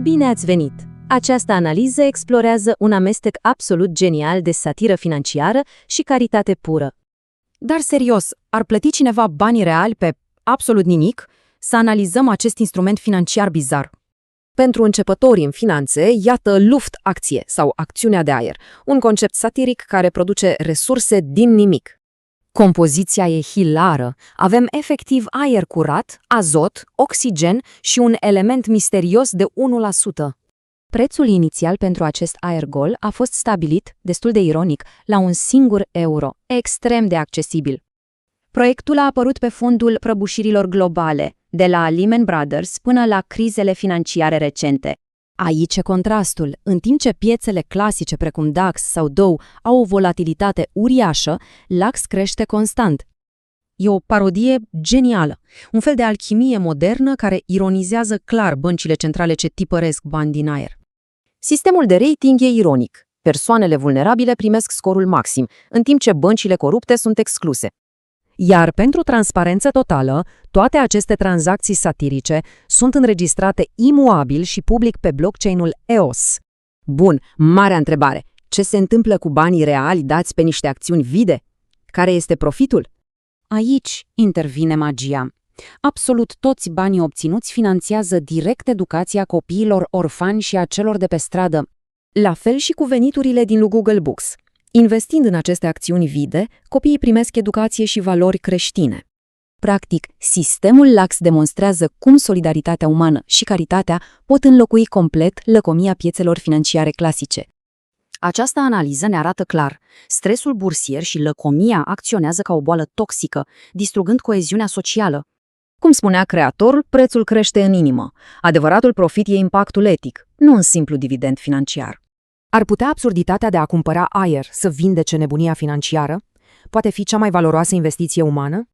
Bine ați venit! Această analiză explorează un amestec absolut genial de satiră financiară și caritate pură. Dar serios, ar plăti cineva banii reali pe absolut nimic să analizăm acest instrument financiar bizar? Pentru începătorii în finanțe, iată Luft-acție sau acțiunea de aer, un concept satiric care produce resurse din nimic. Compoziția e hilară. Avem efectiv aer curat, azot, oxigen și un element misterios de 1%. Prețul inițial pentru acest aer gol a fost stabilit, destul de ironic, la €1, extrem de accesibil. Proiectul a apărut pe fondul prăbușirilor globale, de la Lehman Brothers până la crizele financiare recente. Aici e contrastul. În timp ce piețele clasice precum DAX sau Dow au o volatilitate uriașă, LAX crește constant. E o parodie genială, un fel de alchimie modernă care ironizează clar băncile centrale ce tipăresc bani din aer. Sistemul de rating e ironic. Persoanele vulnerabile primesc scorul maxim, în timp ce băncile corupte sunt excluse. Iar pentru transparență totală, toate aceste tranzacții satirice sunt înregistrate imuabil și public pe blockchain-ul EOS. Bun, marea întrebare. Ce se întâmplă cu banii reali dați pe niște acțiuni vide? Care este profitul? Aici intervine magia. Absolut toți banii obținuți finanțează direct educația copiilor orfani și a celor de pe stradă. La fel și cu veniturile din Google Books. Investind în aceste acțiuni vide, copiii primesc educație și valori creștine. Practic, sistemul LAX demonstrează cum solidaritatea umană și caritatea pot înlocui complet lăcomia piețelor financiare clasice. Această analiză ne arată clar. Stresul bursier și lăcomia acționează ca o boală toxică, distrugând coeziunea socială. Cum spunea creatorul, prețul crește în inimă. Adevăratul profit e impactul etic, nu un simplu dividend financiar. Ar putea absurditatea de a cumpăra aer să vindece nebunia financiară? Poate fi cea mai valoroasă investiție umană?